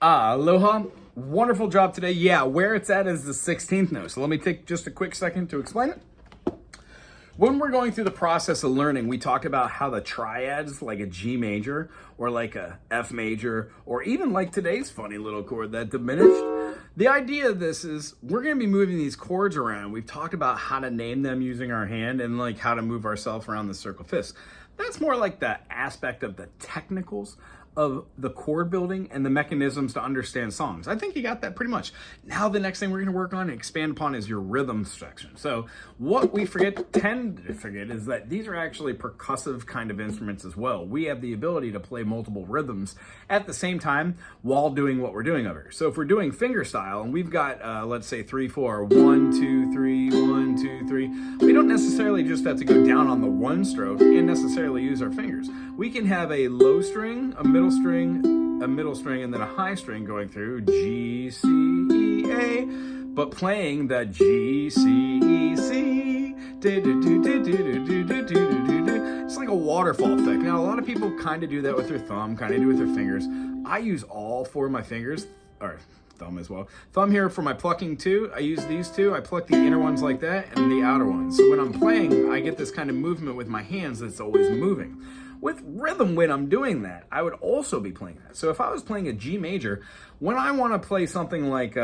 Aloha. Wonderful job today. Yeah, where it's at is the 16th note. So let me take just a quick second to explain it. When we're going through the process of learning, we talk about how the triads, like a G major or like a F major, or even like today's funny little chord, that diminished. The idea of this is we're going to be moving these chords around. We've talked about how to name them using our hand and like how to move ourselves around the circle fifths. That's more like the aspect of the technicals of the chord building and the mechanisms to understand songs. I think you got that pretty much. Now the next thing we're going to work on and expand upon is your rhythm section. So what we tend to forget is that these are actually percussive kind of instruments as well. We have the ability to play multiple rhythms at the same time while doing what we're doing over here. So if we're doing finger style and we've got let's say 3/4, 1 2 3, 1 2 3, we don't necessarily just have to go down on the one stroke and necessarily use our fingers. We can have a low string, a middle string, and then a high string going through G, C, E, A, but playing the G, C, E, C. It's like a waterfall effect. Now, a lot of people kind of do that with their thumb, kind of do with their fingers. I use all four of my fingers, or thumb as well. Thumb here for my plucking too. I use these two. I pluck the inner ones like that and the outer ones. So when I'm playing, I get this kind of movement with my hands that's always moving. With rhythm, when I'm doing that, I would also be playing that. So if I was playing a G major, when I want to play something like,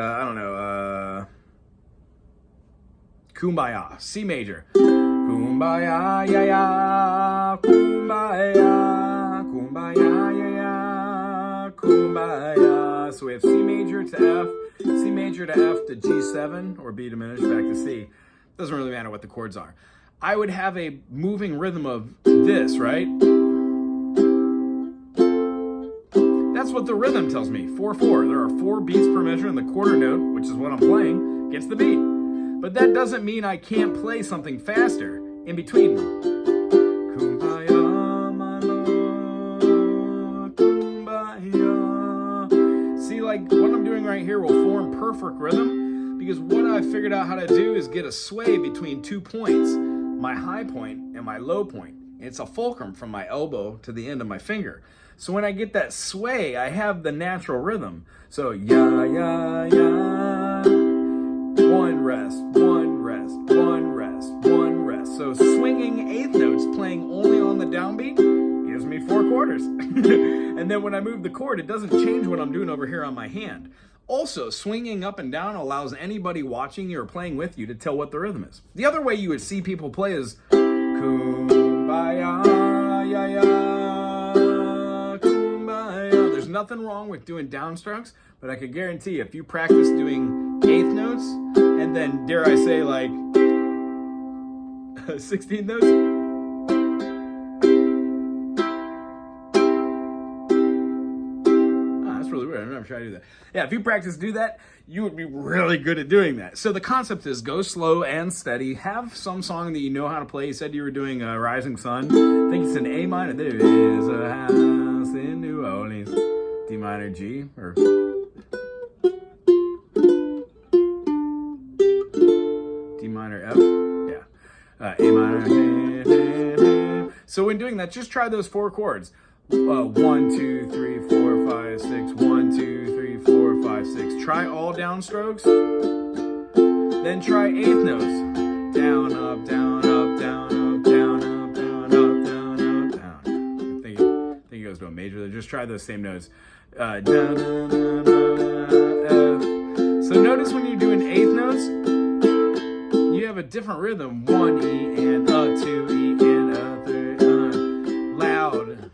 Kumbaya, C major. Kumbaya, ya, ya, kumbaya, kumbaya, ya, ya, kumbaya. So we have C major to F, C major to F to G7, or B diminished back to C. Doesn't really matter what the chords are. I would have a moving rhythm of this, right? That's what the rhythm tells me, 4/4. There are 4 beats per measure, and the quarter note, which is what I'm playing, gets the beat. But that doesn't mean I can't play something faster in between them. Kumbaya, my Lord, kumbaya. See, like what I'm doing right here will form perfect rhythm, because what I figured out how to do is get a sway between 2 points, my high point and my low point. It's a fulcrum from my elbow to the end of my finger. So when I get that sway, I have the natural rhythm. So ya, ya, ya, one rest, one rest, one rest, one rest. So swinging eighth notes playing only on the downbeat gives me 4 quarters. And then when I move the chord, it doesn't change what I'm doing over here on my hand. Also, swinging up and down allows anybody watching you or playing with you to tell what the rhythm is. The other way you would see people play is kumbaya, ya, ya, kumbaya. There's nothing wrong with doing downstrokes, but I could guarantee if you practice doing eighth notes and then, dare I say, like 16 notes, really weird. I've never tried to do that. Yeah, if you do that, you would be really good at doing that. So the concept is go slow and steady. Have some song that you know how to play. You said you were doing Rising Sun. I think it's an A minor. There is a house in New Orleans. D minor, G, or D minor, F. Yeah. A minor. So when doing that, just try those 4 chords. 1 2 3 4 5 6, 1 2 3 4 5 6. Try all downstrokes, then try eighth notes. Down, up, down, up, down, up, down, up, down, up, down, up, down. I think it goes to a major. Just try those same notes. Down, F. So notice when you're doing eighth notes, you have a different rhythm. 1 E and a 2 E and a 3 loud.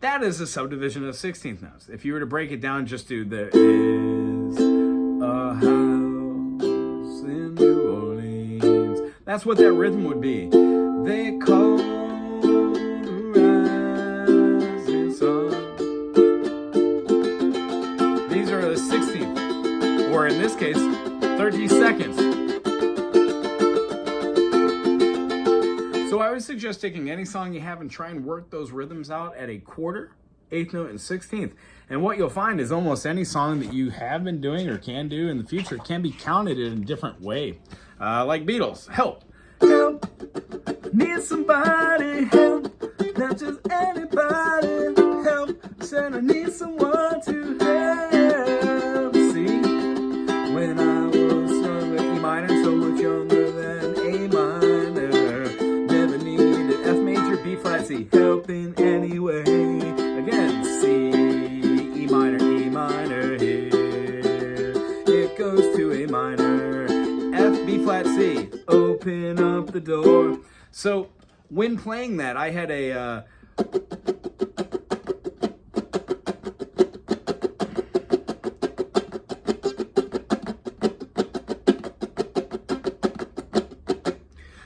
That is a subdivision of 16th notes. If you were to break it down, just do there is a house in New Orleans. That's what that rhythm would be. They call the rising sun. These are the 16th, or in this case, 30 seconds. So I would suggest taking any song you have and try and work those rhythms out at a quarter, eighth note, and 16th. And what you'll find is almost any song that you have been doing or can do in the future can be counted in a different way. Like Beatles, help. Help, need somebody, help, not just anybody, help. and I need someone to help. See, when I was E minor, so much younger than A minor, never needed F major, B flat, C, help in any way. Again, C, E minor, here, it goes to A minor, F, B flat, C, open up the door. So when playing that, I had a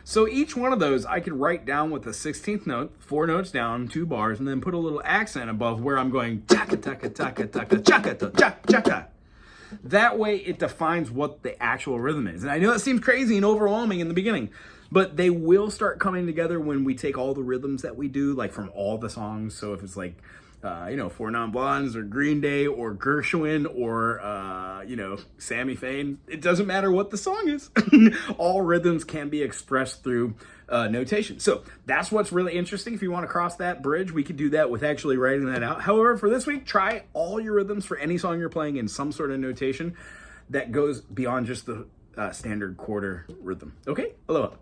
so each one of those I could write down with the 16th note, 4 notes down, 2 bars, and then put a little accent above where I'm going chaka taka taka taka chaka chaka chaka. That way it defines what the actual rhythm is. And I know it seems crazy and overwhelming in the beginning, but they will start coming together when we take all the rhythms that we do, like from all the songs. So if it's like, Four Non Blondes or Green Day or Gershwin or, Sammy Fain, it doesn't matter what the song is. All rhythms can be expressed through notation. So that's what's really interesting. If you want to cross that bridge, we could do that with actually writing that out. However, for this week, try all your rhythms for any song you're playing in some sort of notation that goes beyond just the standard quarter rhythm. Okay? Aloha.